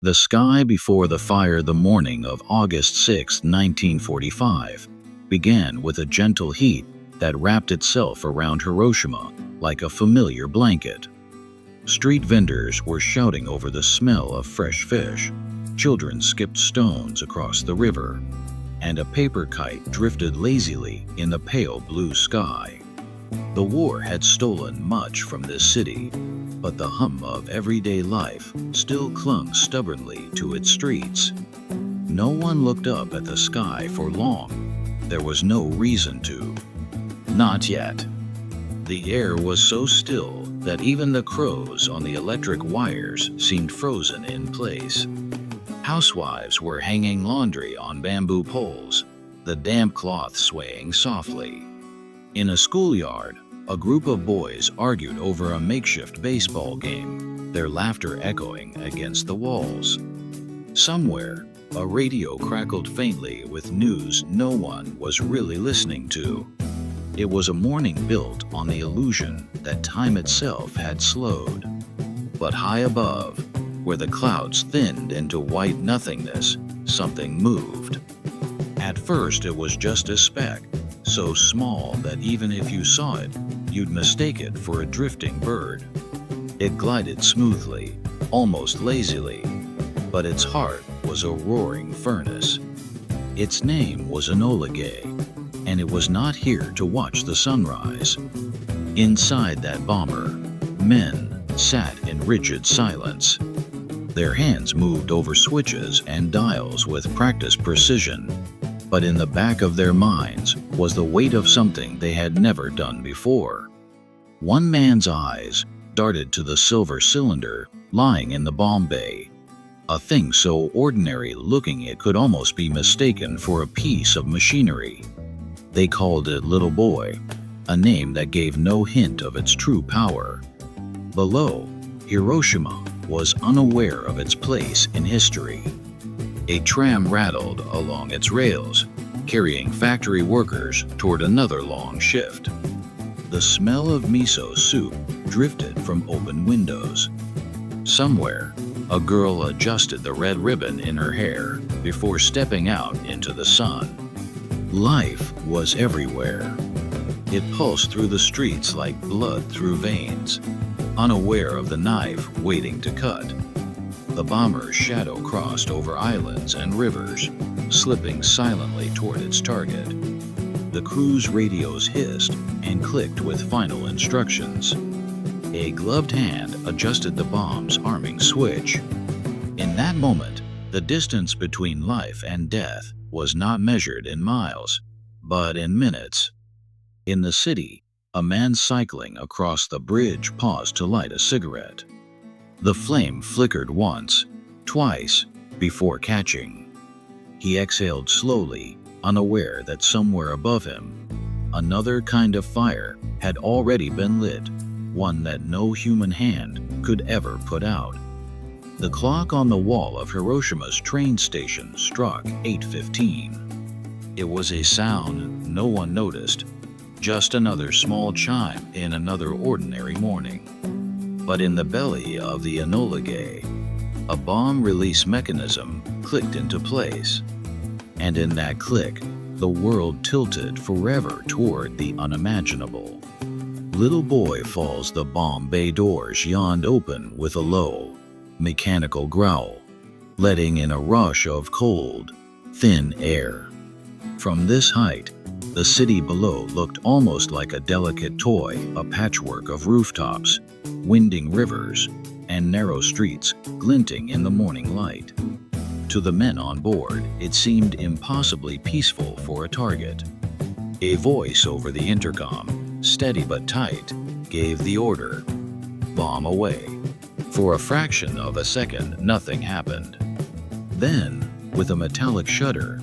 The sky before the fire the morning of August 6, 1945, began with a gentle heat that wrapped itself around Hiroshima like a familiar blanket. Street vendors were shouting over the smell of fresh fish, children skipped stones across the river, and a paper kite drifted lazily in the pale blue sky. The war had stolen much from this city, but the hum of everyday life still clung stubbornly to its streets. No one looked up at the sky for long. There was no reason to. Not yet. The air was so still that even the crows on the electric wires seemed frozen in place. Housewives were hanging laundry on bamboo poles, the damp cloth swaying softly. In a schoolyard, a group of boys argued over a makeshift baseball game, their laughter echoing against the walls. Somewhere, a radio crackled faintly with news no one was really listening to. It was a morning built on the illusion that time itself had slowed. But high above, where the clouds thinned into white nothingness, something moved. At first it was just a speck, so small that even if you saw it, you'd mistake it for a drifting bird. It glided smoothly, almost lazily, but its heart was a roaring furnace. Its name was Enola Gay, and it was not here to watch the sunrise. Inside that bomber, men sat in rigid silence. Their hands moved over switches and dials with practiced precision, but in the back of their minds was the weight of something they had never done before. One man's eyes darted to the silver cylinder lying in the bomb bay, a thing so ordinary looking it could almost be mistaken for a piece of machinery. They called it Little Boy, a name that gave no hint of its true power. Below, Hiroshima was unaware of its place in history. A tram rattled along its rails, carrying factory workers toward another long shift. The smell of miso soup drifted from open windows. Somewhere, a girl adjusted the red ribbon in her hair before stepping out into the sun. Life was everywhere. It pulsed through the streets like blood through veins, unaware of the knife waiting to cut. The bomber's shadow crossed over islands and rivers, slipping silently toward its target. The crew's radios hissed and clicked with final instructions. A gloved hand adjusted the bomb's arming switch. In that moment, the distance between life and death was not measured in miles, but in minutes. In the city, a man cycling across the bridge paused to light a cigarette. The flame flickered once, twice, before catching. He exhaled slowly, unaware that somewhere above him, another kind of fire had already been lit, one that no human hand could ever put out. The clock on the wall of Hiroshima's train station struck 8:15. It was a sound no one noticed, just another small chime in another ordinary morning. But in the belly of the Enola Gay, a bomb release mechanism clicked into place. And in that click, the world tilted forever toward the unimaginable. Little Boy Falls, the bomb bay doors yawned open with a low, mechanical growl, letting in a rush of cold, thin air. From this height, the city below looked almost like a delicate toy, a patchwork of rooftops, winding rivers, and narrow streets glinting in the morning light. To the men on board, it seemed impossibly peaceful for a target. A voice over the intercom, steady but tight, gave the order, "Bomb away." For a fraction of a second, nothing happened. Then, with a metallic shudder,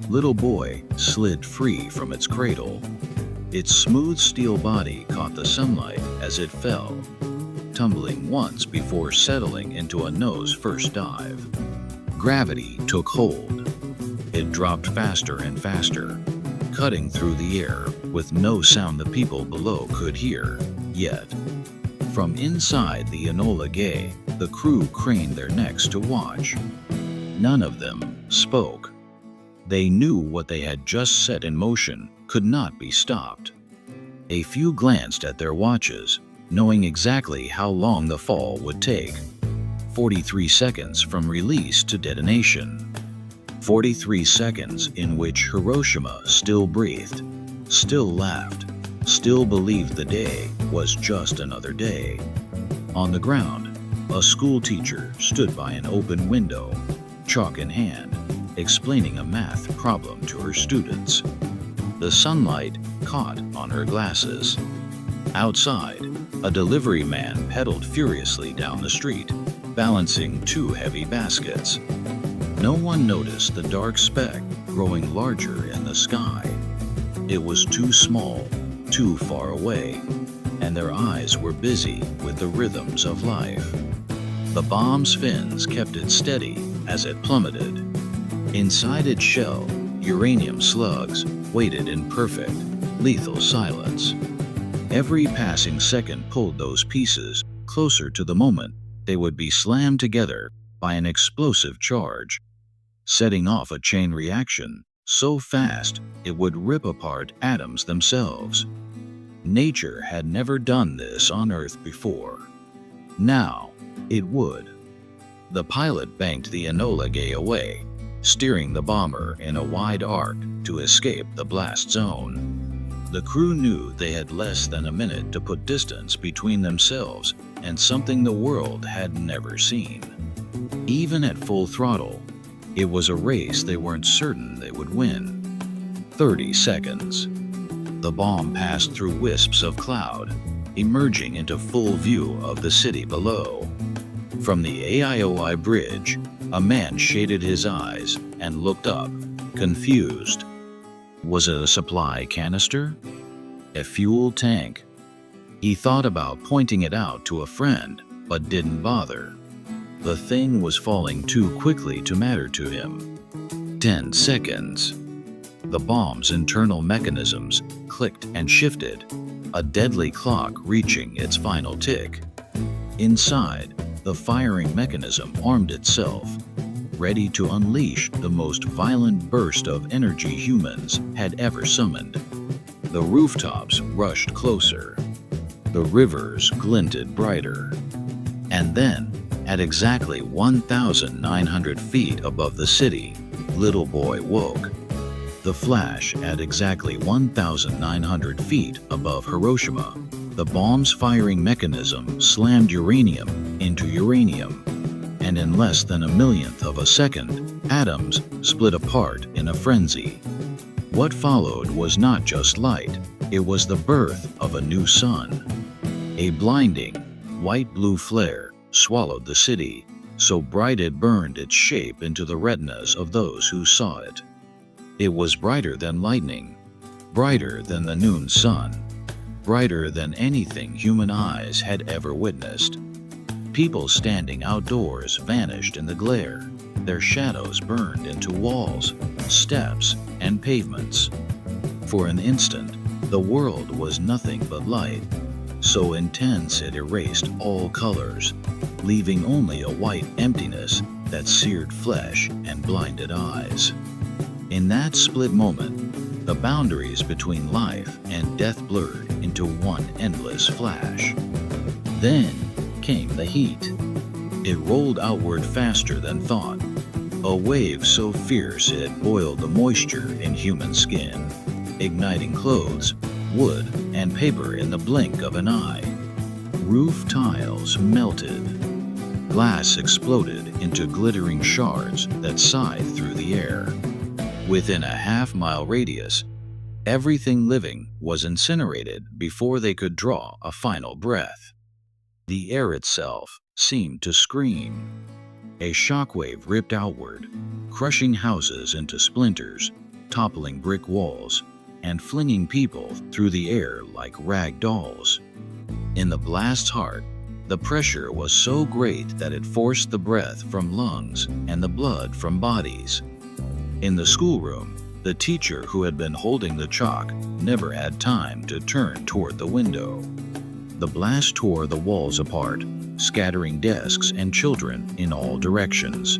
Little Boy slid free from its cradle. Its smooth steel body caught the sunlight as it fell, tumbling once before settling into a nose-first dive. Gravity took hold. It dropped faster and faster, cutting through the air with no sound the people below could hear, yet. From inside the Enola Gay, The crew craned their necks to watch. None of them spoke. They knew what they had just set in motion could not be stopped. A few glanced at their watches, knowing exactly how long the fall would take. 43 seconds from release to detonation. 43 seconds in which Hiroshima still breathed, still laughed, still believed the day was just another day. On the ground, a school teacher stood by an open window, chalk in hand, explaining a math problem to her students. The sunlight caught on her glasses. Outside, a delivery man pedaled furiously down the street, balancing two heavy baskets. No one noticed the dark speck growing larger in the sky. It was too small, too far away, and their eyes were busy with the rhythms of life. The bomb's fins kept it steady as it plummeted. Inside its shell, uranium slugs waited in perfect, lethal silence. Every passing second pulled those pieces closer to the moment they would be slammed together by an explosive charge, setting off a chain reaction so fast it would rip apart atoms themselves. Nature had never done this on Earth before. Now, it would. The pilot banked the Enola Gay away, steering the bomber in a wide arc to escape the blast zone. The crew knew they had less than a minute to put distance between themselves and something the world had never seen. Even at full throttle, it was a race they weren't certain they would win. 30 seconds. The bomb passed through wisps of cloud, emerging into full view of the city below. From the AIOI bridge, a man shaded his eyes and looked up, confused. Was it a supply canister? A fuel tank? He thought about pointing it out to a friend, but didn't bother. The thing was falling too quickly to matter to him. 10 seconds. The bomb's internal mechanisms clicked and shifted, a deadly clock reaching its final tick. Inside, the firing mechanism armed itself, ready to unleash the most violent burst of energy humans had ever summoned. The rooftops rushed closer. The rivers glinted brighter. And then, at exactly 1,900 feet above the city, Little Boy woke. The flash at exactly 1,900 feet above Hiroshima, the bomb's firing mechanism slammed uranium into uranium, and in less than a millionth of a second, atoms split apart in a frenzy. What followed was not just light, it was the birth of a new sun. A blinding, white-blue flare swallowed the city, so bright it burned its shape into the retinas of those who saw it. It was brighter than lightning, brighter than the noon sun, brighter than anything human eyes had ever witnessed. People standing outdoors vanished in the glare. Their shadows burned into walls, steps, and pavements. For an instant, the world was nothing but light, so intense it erased all colors, leaving only a white emptiness that seared flesh and blinded eyes. In that split moment, the boundaries between life and death blurred into one endless flash. Then came the heat. It rolled outward faster than thought, a wave so fierce it boiled the moisture in human skin, igniting clothes, wood, and paper in the blink of an eye. Roof tiles melted. Glass exploded into glittering shards that scythed through the air. Within a half-mile radius, everything living was incinerated before they could draw a final breath. The air itself seemed to scream. A shockwave ripped outward, crushing houses into splinters, toppling brick walls, and flinging people through the air like rag dolls. In the blast's heart, the pressure was so great that it forced the breath from lungs and the blood from bodies. In the schoolroom, the teacher who had been holding the chalk never had time to turn toward the window. The blast tore the walls apart, scattering desks and children in all directions.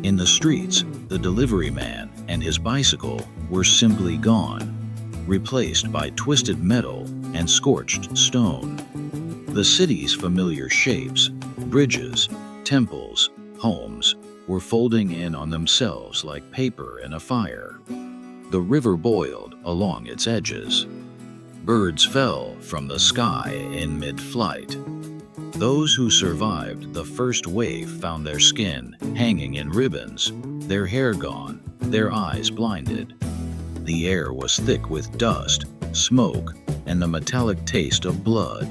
In the streets, the delivery man and his bicycle were simply gone, replaced by twisted metal and scorched stone. The city's familiar shapes, bridges, temples, homes, were folding in on themselves like paper in a fire. The river boiled along its edges. Birds fell from the sky in mid-flight. Those who survived the first wave found their skin hanging in ribbons, their hair gone, their eyes blinded. The air was thick with dust, smoke, and the metallic taste of blood.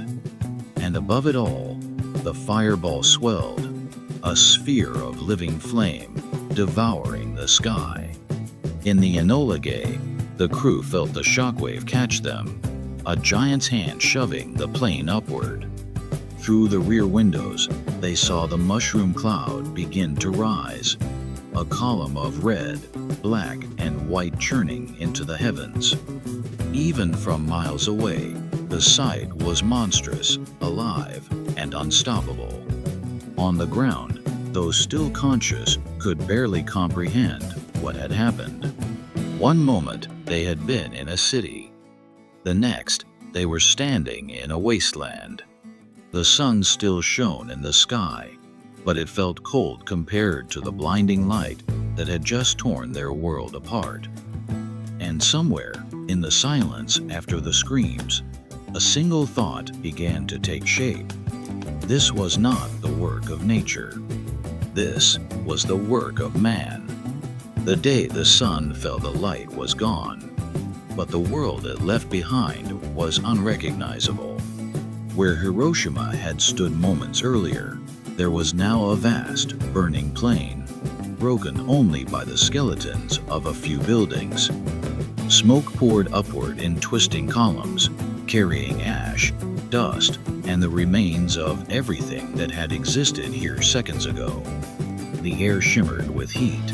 And above it all, the fireball swelled, a sphere of living flame, devouring the sky. In the Enola Gay, the crew felt the shockwave catch them, a giant's hand shoving the plane upward. Through the rear windows, they saw the mushroom cloud begin to rise, a column of red, black, and white churning into the heavens. Even from miles away, the sight was monstrous, alive, and unstoppable. On the ground, those still conscious could barely comprehend what had happened. One moment, they had been in a city. The next, they were standing in a wasteland. The sun still shone in the sky, but it felt cold compared to the blinding light that had just torn their world apart. And somewhere, in the silence after the screams, a single thought began to take shape. This was not the work of nature. This was the work of man. The day the sun fell, the light was gone, but the world it left behind was unrecognizable. Where Hiroshima had stood moments earlier, there was now a vast, burning plain, broken only by the skeletons of a few buildings. Smoke poured upward in twisting columns, carrying ash, dust, and the remains of everything that had existed here seconds ago. The air shimmered with heat,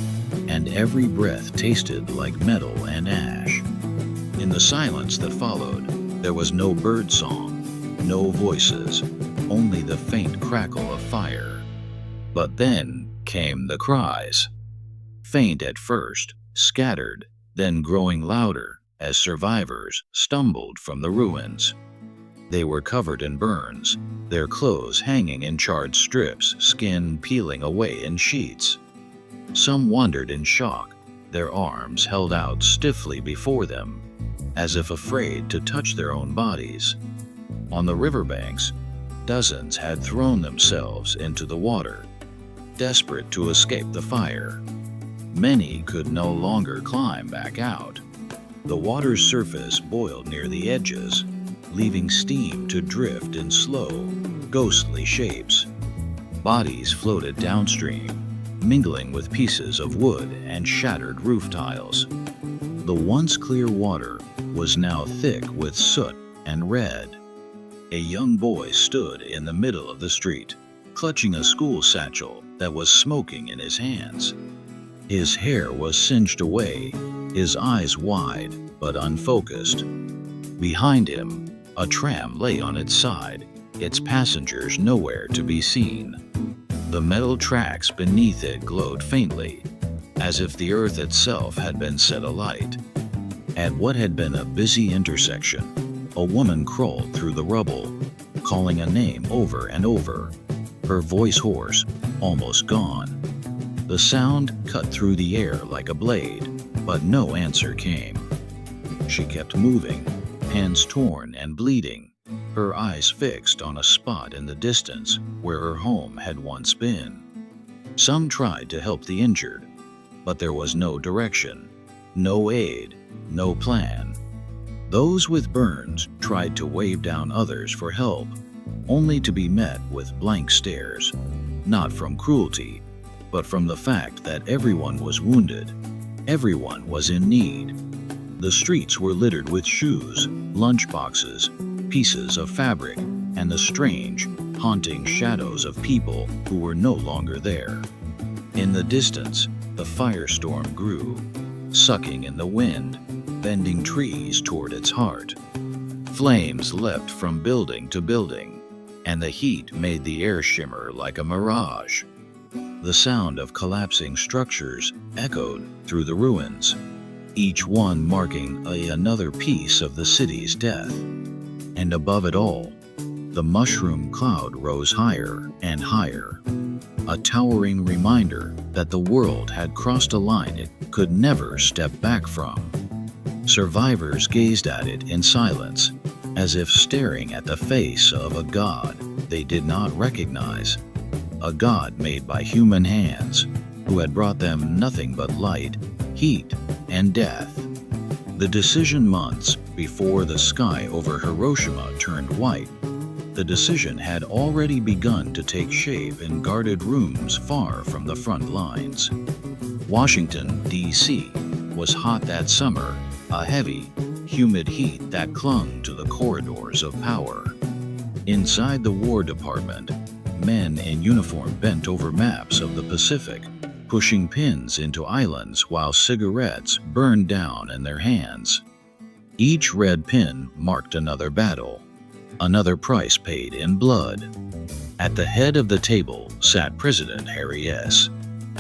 and every breath tasted like metal and ash. In the silence that followed, there was no bird song, no voices, only the faint crackle of fire. But then came the cries. Faint at first, scattered, then growing louder as survivors stumbled from the ruins. They were covered in burns, their clothes hanging in charred strips, skin peeling away in sheets. Some wandered in shock, their arms held out stiffly before them, as if afraid to touch their own bodies. On the riverbanks, dozens had thrown themselves into the water, desperate to escape the fire. Many could no longer climb back out. The water's surface boiled near the edges, leaving steam to drift in slow, ghostly shapes. Bodies floated downstream, mingling with pieces of wood and shattered roof tiles. The once clear water was now thick with soot and red. A young boy stood in the middle of the street, clutching a school satchel that was smoking in his hands. His hair was singed away, his eyes wide but unfocused. Behind him, a tram lay on its side, its passengers nowhere to be seen. The metal tracks beneath it glowed faintly, as if the earth itself had been set alight. At what had been a busy intersection, a woman crawled through the rubble, calling a name over and over, her voice hoarse, almost gone. The sound cut through the air like a blade, but no answer came. She kept moving, hands torn and bleeding, her eyes fixed on a spot in the distance where her home had once been. Some tried to help the injured, but there was no direction, no aid, no plan. Those with burns tried to wave down others for help, only to be met with blank stares, not from cruelty, but from the fact that everyone was wounded, everyone was in need. The streets were littered with shoes, lunchboxes, pieces of fabric, and the strange, haunting shadows of people who were no longer there. In the distance, the firestorm grew, sucking in the wind, bending trees toward its heart. Flames leapt from building to building, and the heat made the air shimmer like a mirage. The sound of collapsing structures echoed through the ruins, each one marking another piece of the city's death. And above it all, the mushroom cloud rose higher and higher, a towering reminder that the world had crossed a line it could never step back from. Survivors gazed at it in silence, as if staring at the face of a god they did not recognize, a god made by human hands, who had brought them nothing but light, heat, and death. The decision months before the sky over Hiroshima turned white, the decision had already begun to take shape in guarded rooms far from the front lines. Washington, D.C. was hot that summer, a heavy, humid heat that clung to the corridors of power. Inside the War Department, men in uniform bent over maps of the Pacific, pushing pins into islands while cigarettes burned down in their hands. Each red pin marked another battle, another price paid in blood. At the head of the table sat President Harry S.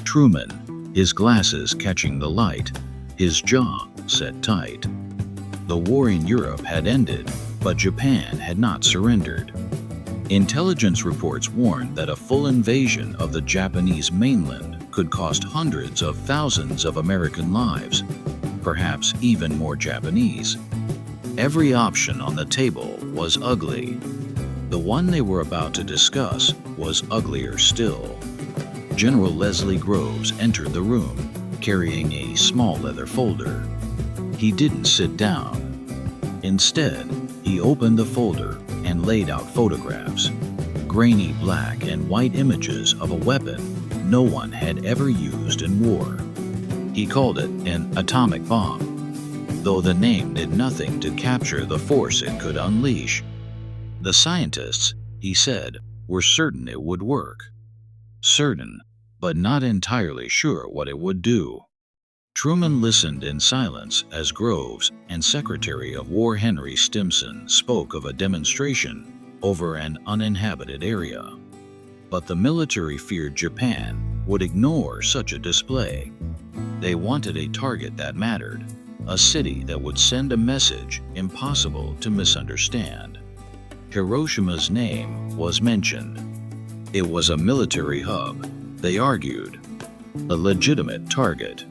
Truman, his glasses catching the light, his jaw set tight. The war in Europe had ended, but Japan had not surrendered. Intelligence reports warned that a full invasion of the Japanese mainland could cost hundreds of thousands of American lives, perhaps even more Japanese. Every option on the table was ugly. The one they were about to discuss was uglier still. General Leslie Groves entered the room, carrying a small leather folder. He didn't sit down. Instead, he opened the folder and laid out photographs, grainy black and white images of a weapon no one had ever used in war. He called it an atomic bomb, though the name did nothing to capture the force it could unleash. The scientists, he said, were certain it would work. Certain, but not entirely sure what it would do. Truman listened in silence as Groves and Secretary of War Henry Stimson spoke of a demonstration over an uninhabited area. But the military feared Japan would ignore such a display. They wanted a target that mattered, a city that would send a message impossible to misunderstand. Hiroshima's name was mentioned. It was a military hub, they argued, a legitimate target.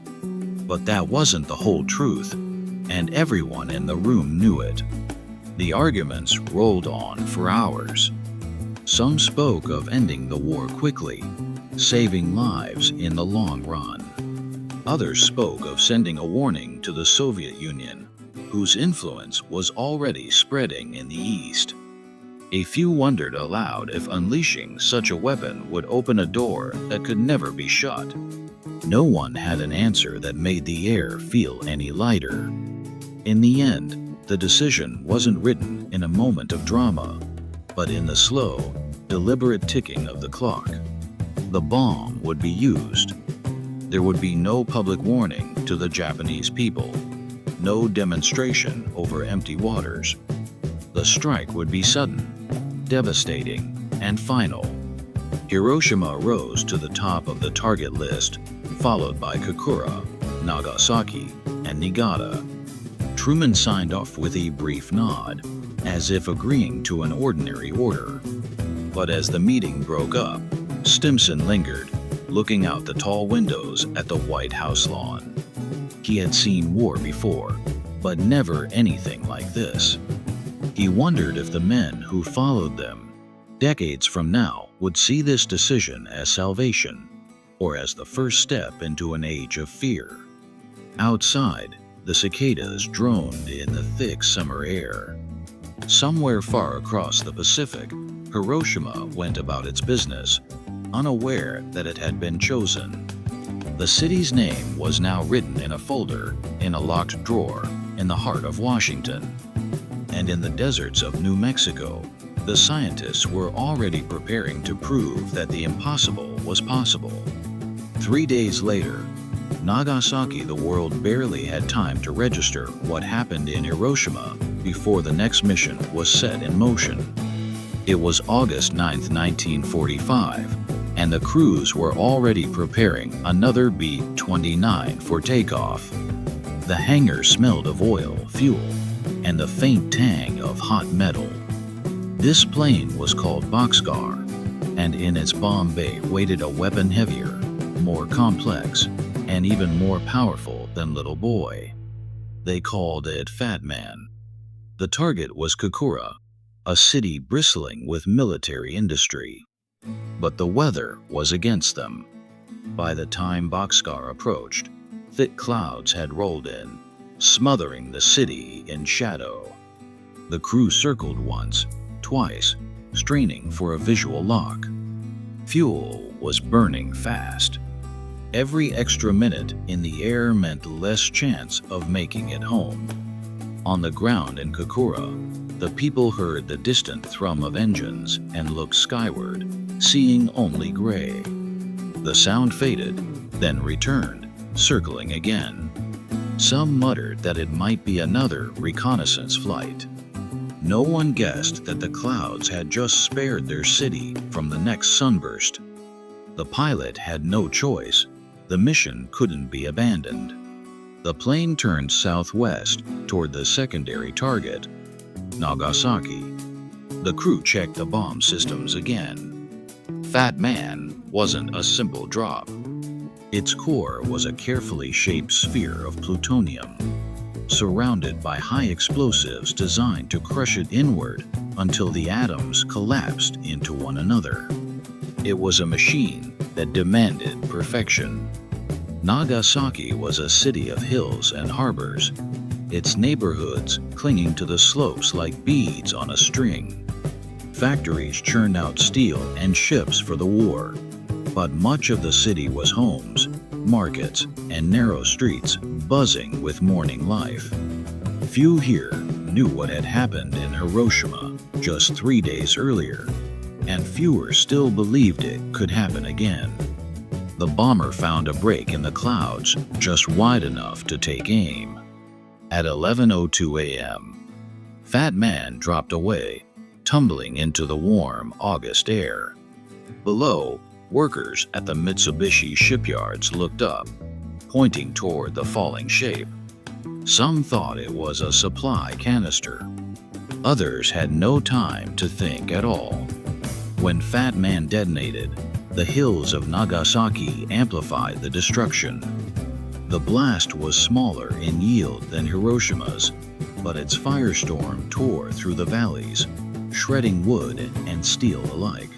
But that wasn't the whole truth, and everyone in the room knew it. The arguments rolled on for hours. Some spoke of ending the war quickly, saving lives in the long run. Others spoke of sending a warning to the Soviet Union, whose influence was already spreading in the East. A few wondered aloud if unleashing such a weapon would open a door that could never be shut. No one had an answer that made the air feel any lighter. In the end, the decision wasn't written in a moment of drama, but in the slow, deliberate ticking of the clock. The bomb would be used. There would be no public warning to the Japanese people, no demonstration over empty waters. The strike would be sudden, devastating, and final. Hiroshima rose to the top of the target list, followed by Kokura, Nagasaki, and Niigata. Truman signed off with a brief nod, as if agreeing to an ordinary order. But as the meeting broke up, Stimson lingered, looking out the tall windows at the White House lawn. He had seen war before, but never anything like this. He wondered if the men who followed them, decades from now, would see this decision as salvation, or as the first step into an age of fear. Outside, the cicadas droned in the thick summer air. Somewhere far across the Pacific, Hiroshima went about its business, unaware that it had been chosen. The city's name was now written in a folder in a locked drawer in the heart of Washington. And in the deserts of New Mexico, the scientists were already preparing to prove that the impossible was possible. 3 days later, Nagasaki, the world barely had time to register what happened in Hiroshima before the next mission was set in motion. It was August 9, 1945, and the crews were already preparing another B-29 for takeoff. The hangar smelled of oil, fuel, and the faint tang of hot metal. This plane was called Bockscar, and in its bomb bay waited a weapon heavier, more complex, and even more powerful than Little Boy. They called it Fat Man. The target was Kokura, a city bristling with military industry. But the weather was against them. By the time Bockscar approached, thick clouds had rolled in, smothering the city in shadow. The crew circled once, twice, straining for a visual lock. Fuel was burning fast. Every extra minute in the air meant less chance of making it home. On the ground in Kokura, the people heard the distant thrum of engines and looked skyward, seeing only gray. The sound faded, then returned, circling again. Some muttered that it might be another reconnaissance flight. No one guessed that the clouds had just spared their city from the next sunburst. The pilot had no choice. The mission couldn't be abandoned. The plane turned southwest toward the secondary target, Nagasaki. The crew checked the bomb systems again. Fat Man wasn't a simple drop. Its core was a carefully shaped sphere of plutonium, surrounded by high explosives designed to crush it inward until the atoms collapsed into one another. It was a machine that demanded perfection. Nagasaki was a city of hills and harbors, its neighborhoods clinging to the slopes like beads on a string. Factories churned out steel and ships for the war, but much of the city was homes, markets, and narrow streets buzzing with morning life. Few here knew what had happened in Hiroshima just 3 days earlier, and fewer still believed it could happen again. The bomber found a break in the clouds just wide enough to take aim. At 11:02 a.m., Fat Man dropped away, tumbling into the warm August air. Below, workers at the Mitsubishi shipyards looked up, pointing toward the falling shape. Some thought it was a supply canister. Others had no time to think at all. When Fat Man detonated, the hills of Nagasaki amplified the destruction. The blast was smaller in yield than Hiroshima's, but its firestorm tore through the valleys, shredding wood and steel alike.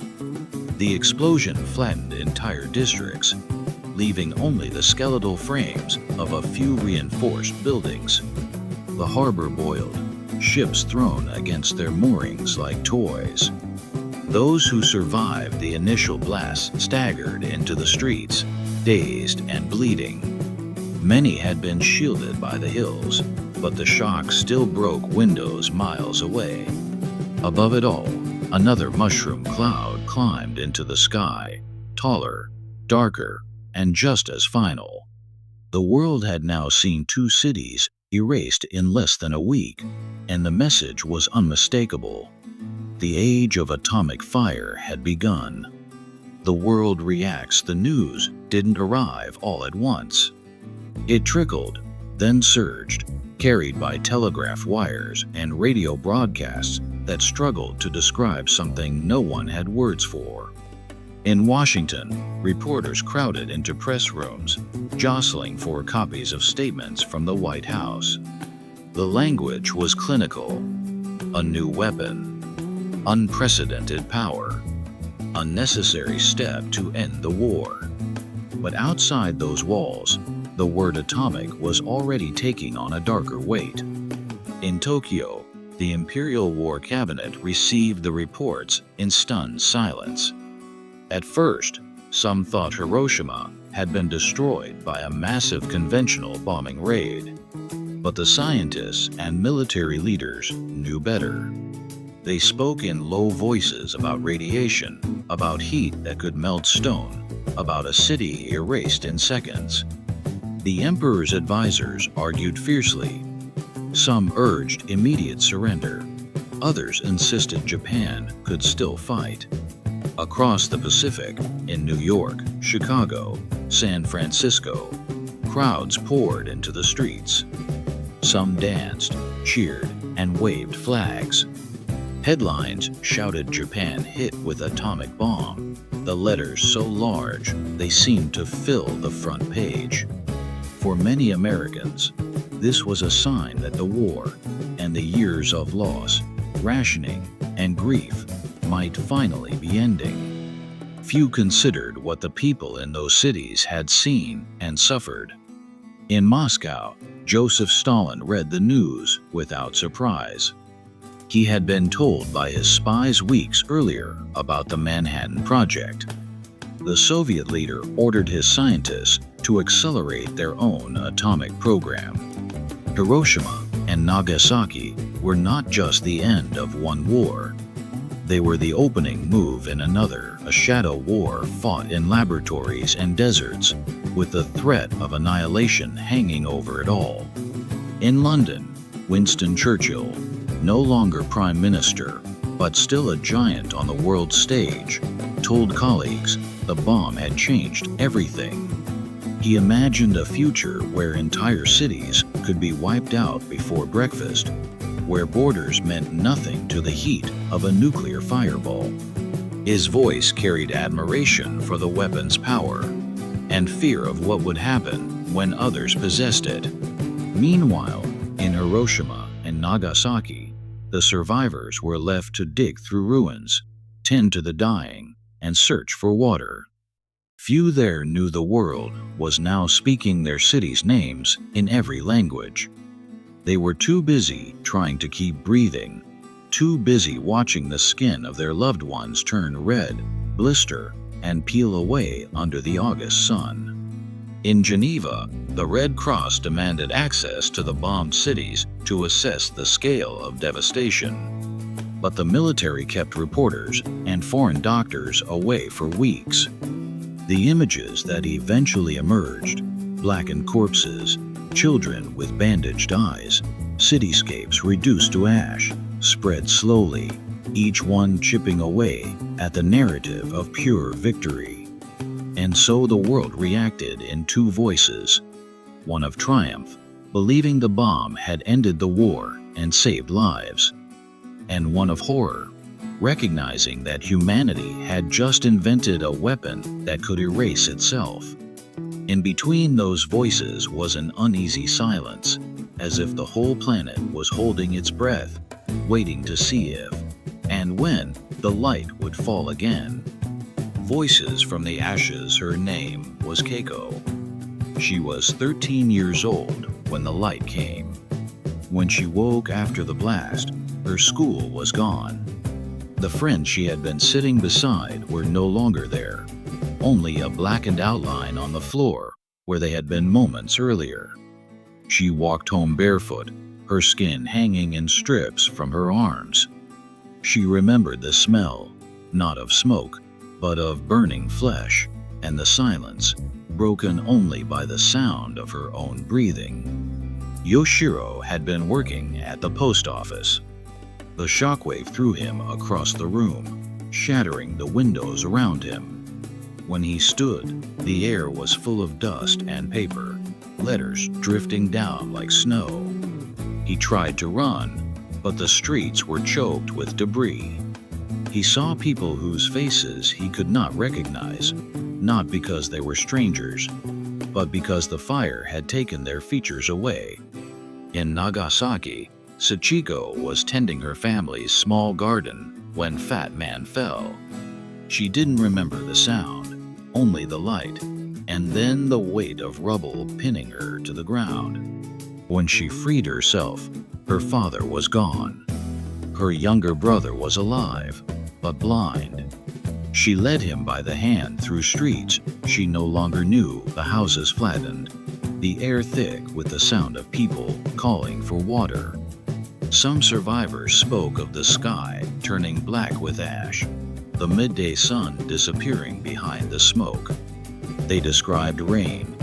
The explosion flattened entire districts, leaving only the skeletal frames of a few reinforced buildings. The harbor boiled, ships thrown against their moorings like toys. Those who survived the initial blast staggered into the streets, dazed and bleeding. Many had been shielded by the hills, but the shock still broke windows miles away. Above it all, another mushroom cloud climbed into the sky, taller, darker, and just as final. The world had now seen 2 cities erased in less than a week, and the message was unmistakable. The age of atomic fire had begun. The world reacts the news didn't arrive all at once. It trickled, then surged, carried by telegraph wires and radio broadcasts that struggled to describe something no one had words for. In Washington, reporters crowded into press rooms, jostling for copies of statements from the White House. The language was clinical. A new weapon. Unprecedented power. A necessary step to end the war. But outside those walls, the word atomic was already taking on a darker weight. In Tokyo, the Imperial War Cabinet received the reports in stunned silence. At first, some thought Hiroshima had been destroyed by a massive conventional bombing raid. But the scientists and military leaders knew better. They spoke in low voices about radiation, about heat that could melt stone, about a city erased in seconds. The emperor's advisors argued fiercely. Some urged immediate surrender. Others insisted Japan could still fight. Across the Pacific, in New York, Chicago, San Francisco, crowds poured into the streets. Some danced, cheered, and waved flags. Headlines shouted Japan hit with atomic bomb, the letters so large they seemed to fill the front page. For many Americans, this was a sign that the war and the years of loss, rationing, and grief might finally be ending. Few considered what the people in those cities had seen and suffered. In Moscow, Joseph Stalin read the news without surprise. He had been told by his spies weeks earlier about the Manhattan Project. The Soviet leader ordered his scientists to accelerate their own atomic program. Hiroshima and Nagasaki were not just the end of one war. They were the opening move in another, a shadow war fought in laboratories and deserts, with the threat of annihilation hanging over it all. In London, Winston Churchill, no longer Prime Minister, but still a giant on the world stage, told colleagues the bomb had changed everything. He imagined a future where entire cities could be wiped out before breakfast, where borders meant nothing to the heat of a nuclear fireball. His voice carried admiration for the weapon's power and fear of what would happen when others possessed it. Meanwhile, in Hiroshima and Nagasaki, the survivors were left to dig through ruins, tend to the dying, and search for water. Few there knew the world was now speaking their cities' names in every language. They were too busy trying to keep breathing, too busy watching the skin of their loved ones turn red, blister, and peel away under the August sun. In Geneva, the Red Cross demanded access to the bombed cities to assess the scale of devastation. But the military kept reporters and foreign doctors away for weeks. The images that eventually emerged, blackened corpses, children with bandaged eyes, cityscapes reduced to ash, spread slowly, each one chipping away at the narrative of pure victory. And so the world reacted in two voices, one of triumph, believing the bomb had ended the war and saved lives, and one of horror, recognizing that humanity had just invented a weapon that could erase itself. In between those voices was an uneasy silence, as if the whole planet was holding its breath, waiting to see if, and when, the light would fall again. Voices from the ashes. Her name was Keiko. She was 13 years old when the light came. When she woke after the blast, her school was gone. The friends she had been sitting beside were no longer there, only a blackened outline on the floor where they had been moments earlier. She walked home barefoot, her skin hanging in strips from her arms. She remembered the smell, not of smoke, but of burning flesh, and the silence, broken only by the sound of her own breathing. Yoshiro had been working at the post office. The shockwave threw him across the room, shattering the windows around him. When he stood, the air was full of dust and paper, letters drifting down like snow. He tried to run, but the streets were choked with debris. He saw people whose faces he could not recognize, not because they were strangers, but because the fire had taken their features away. In Nagasaki, Sachiko was tending her family's small garden when Fat Man fell. She didn't remember the sound, only the light, and then the weight of rubble pinning her to the ground. When she freed herself, her father was gone. Her younger brother was alive, but blind. She led him by the hand through streets she no longer knew, the houses flattened, the air thick with the sound of people calling for water. Some survivors spoke of the sky turning black with ash, the midday sun disappearing behind the smoke. They described rain,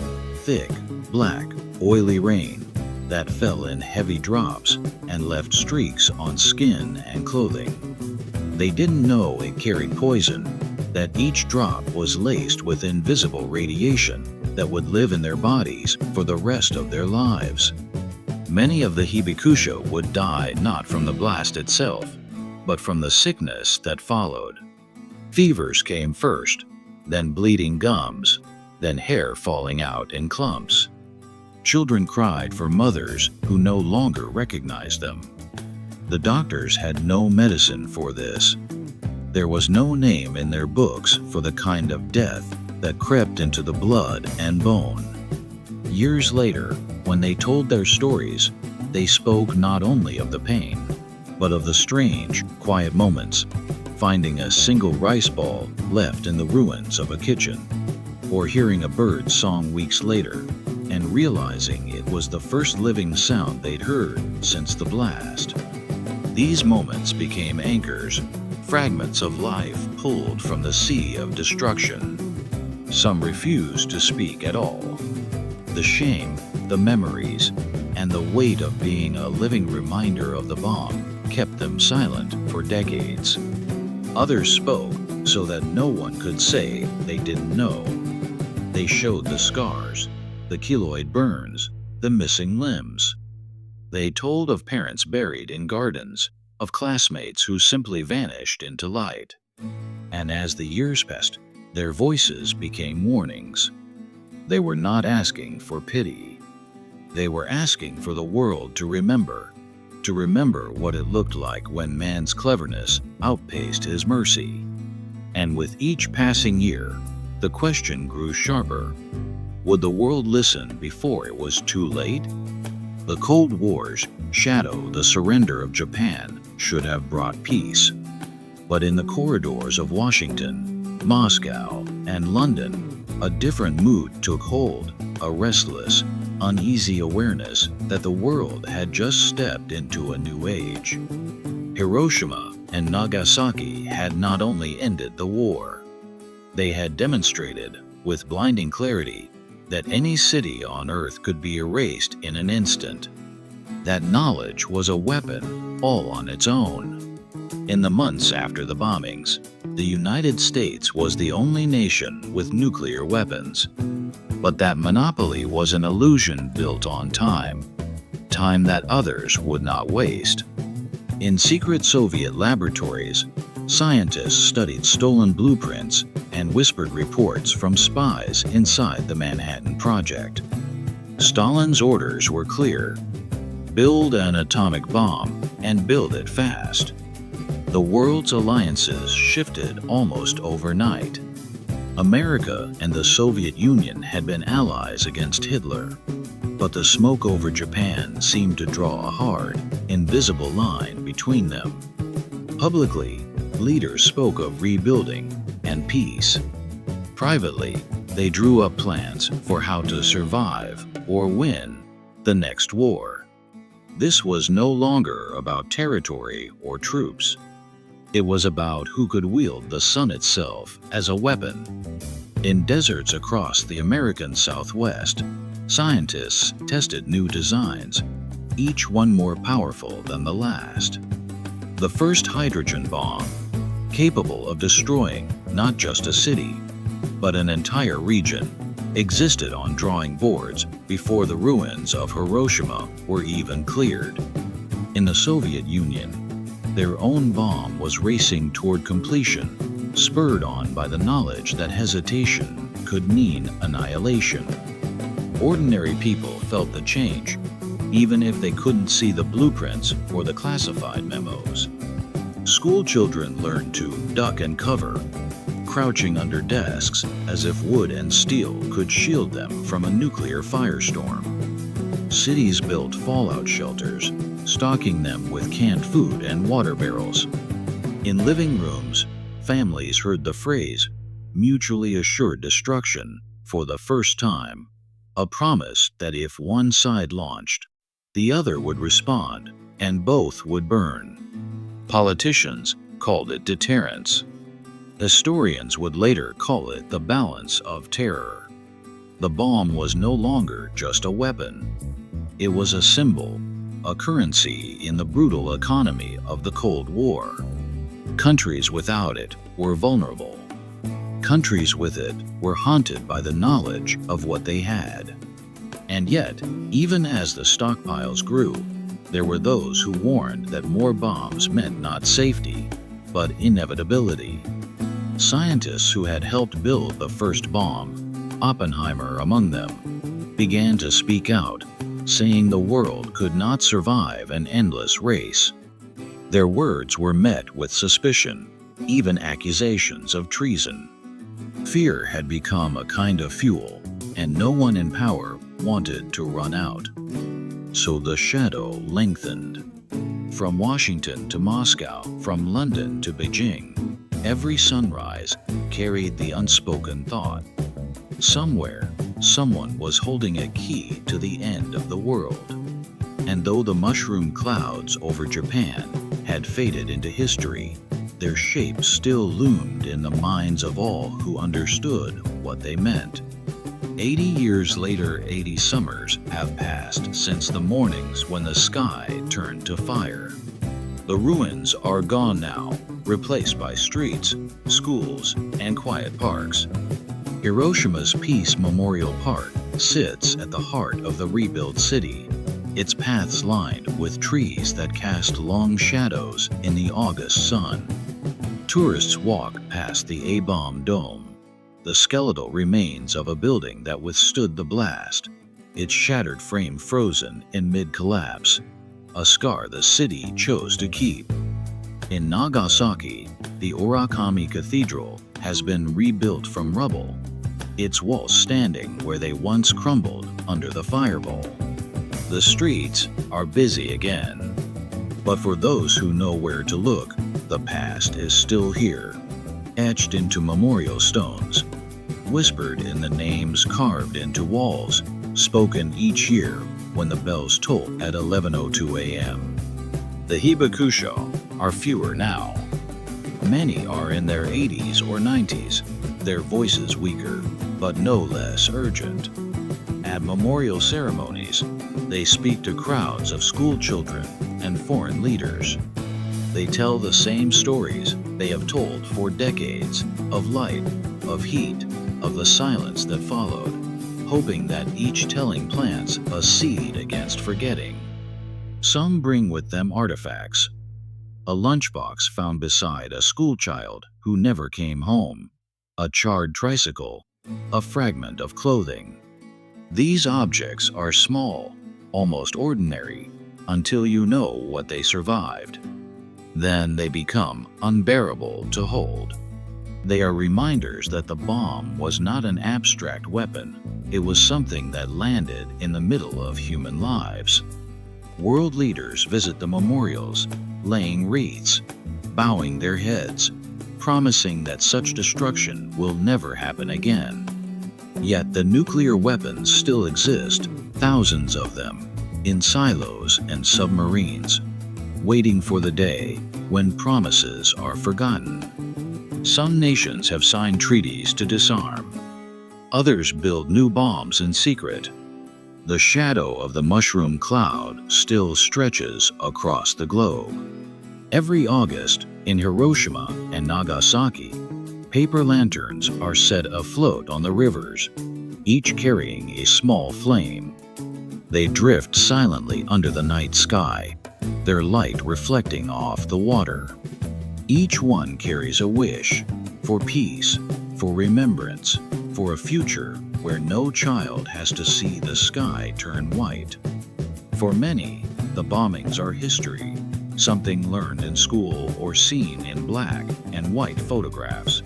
thick, black, oily rain, that fell in heavy drops and left streaks on skin and clothing. They didn't know it carried poison, that each drop was laced with invisible radiation that would live in their bodies for the rest of their lives. Many of the Hibakusha would die not from the blast itself, but from the sickness that followed. Fevers came first, then bleeding gums, then hair falling out in clumps. Children cried for mothers who no longer recognized them. The doctors had no medicine for this. There was no name in their books for the kind of death that crept into the blood and bone. Years later, when they told their stories, they spoke not only of the pain, but of the strange, quiet moments, finding a single rice ball left in the ruins of a kitchen, or hearing a bird's song weeks later and realizing it was the first living sound they'd heard since the blast. These moments became anchors, fragments of life pulled from the sea of destruction. Some refused to speak at all. The shame, the memories, and the weight of being a living reminder of the bomb kept them silent for decades. Others spoke so that no one could say they didn't know. They showed the scars, the keloid burns, the missing limbs. They told of parents buried in gardens, of classmates who simply vanished into light. And as the years passed, their voices became warnings. They were not asking for pity. They were asking for the world to remember what it looked like when man's cleverness outpaced his mercy. And with each passing year, the question grew sharper. Would the world listen before it was too late? The Cold War's shadow, the surrender of Japan, should have brought peace. But in the corridors of Washington, Moscow, and London, a different mood took hold, a restless, uneasy awareness that the world had just stepped into a new age. Hiroshima and Nagasaki had not only ended the war, they had demonstrated, with blinding clarity, that any city on Earth could be erased in an instant. That knowledge was a weapon all on its own. In the months after the bombings, the United States was the only nation with nuclear weapons. But that monopoly was an illusion built on time that others would not waste. In secret Soviet laboratories, scientists studied stolen blueprints and whispered reports from spies inside the Manhattan Project. Stalin's orders were clear: build an atomic bomb and build it fast. The world's alliances shifted almost overnight. America and the Soviet Union had been allies against Hitler, but the smoke over Japan seemed to draw a hard, invisible line between them. Publicly, leaders spoke of rebuilding and peace. Privately, they drew up plans for how to survive or win the next war. This was no longer about territory or troops. It was about who could wield the sun itself as a weapon. In deserts across the American Southwest, scientists tested new designs, each one more powerful than the last. The first hydrogen bomb, capable of destroying not just a city, but an entire region, existed on drawing boards before the ruins of Hiroshima were even cleared. In the Soviet Union, their own bomb was racing toward completion, spurred on by the knowledge that hesitation could mean annihilation. Ordinary people felt the change, even if they couldn't see the blueprints or the classified memos. School children learned to duck and cover, crouching under desks as if wood and steel could shield them from a nuclear firestorm. Cities built fallout shelters, stocking them with canned food and water barrels. In living rooms, families heard the phrase, mutually assured destruction, for the first time, a promise that if one side launched, the other would respond, and both would burn. Politicians called it deterrence. Historians would later call it the balance of terror. The bomb was no longer just a weapon. It was a symbol, a currency in the brutal economy of the Cold War. Countries without it were vulnerable. Countries with it were haunted by the knowledge of what they had. And yet, even as the stockpiles grew, there were those who warned that more bombs meant not safety, but inevitability. Scientists who had helped build the first bomb, Oppenheimer among them, began to speak out, saying the world could not survive an endless race. Their words were met with suspicion, even accusations of treason. Fear had become a kind of fuel, and no one in power wanted to run out. So the shadow lengthened. From Washington to Moscow, from London to Beijing, every sunrise carried the unspoken thought. Somewhere, someone was holding a key to the end of the world. And though the mushroom clouds over Japan had faded into history, their shapes still loomed in the minds of all who understood what they meant. 80 years later, 80 summers have passed since the mornings when the sky turned to fire. The ruins are gone now, replaced by streets, schools, and quiet parks. Hiroshima's Peace Memorial Park sits at the heart of the rebuilt city, its paths lined with trees that cast long shadows in the August sun. Tourists walk past the A-bomb dome, the skeletal remains of a building that withstood the blast, its shattered frame frozen in mid-collapse, a scar the city chose to keep. In Nagasaki, the Urakami Cathedral has been rebuilt from rubble, its walls standing where they once crumbled under the fireball. The streets are busy again, but for those who know where to look, the past is still here, etched into memorial stones, whispered in the names carved into walls, spoken each year when the bells toll at 11:02 a.m. The hibakusho are fewer now. Many are in their 80s or 90s, their voices weaker, but no less urgent. At memorial ceremonies, they speak to crowds of school children and foreign leaders. They tell the same stories they have told for decades, of light, of heat, of the silence that followed, hoping that each telling plants a seed against forgetting. Some bring with them artifacts. A lunchbox found beside a schoolchild who never came home, a charred tricycle, a fragment of clothing. These objects are small, almost ordinary, until you know what they survived. Then they become unbearable to hold. They are reminders that the bomb was not an abstract weapon, it was something that landed in the middle of human lives. World leaders visit the memorials, laying wreaths, bowing their heads, promising that such destruction will never happen again. Yet the nuclear weapons still exist, thousands of them, in silos and submarines, waiting for the day when promises are forgotten. Some nations have signed treaties to disarm. Others build new bombs in secret. The shadow of the mushroom cloud still stretches across the globe. Every August, in Hiroshima and Nagasaki, paper lanterns are set afloat on the rivers, each carrying a small flame. They drift silently under the night sky, their light reflecting off the water. Each one carries a wish for peace, for remembrance, for a future where no child has to see the sky turn white. For many, the bombings are history, something learned in school or seen in black and white photographs.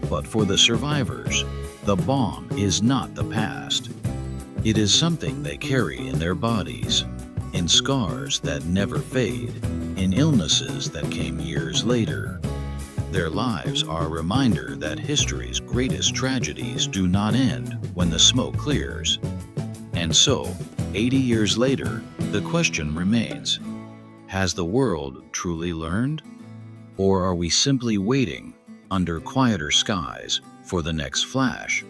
But for the survivors, the bomb is not the past. It is something they carry in their bodies, in scars that never fade, in illnesses that came years later. Their lives are a reminder that history's greatest tragedies do not end when the smoke clears. And so, 80 years later, the question remains, has the world truly learned? Or are we simply waiting, under quieter skies, for the next flash?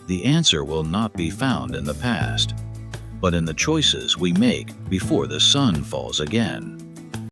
The answer will not be found in the past. but in the choices we make before the sun falls again.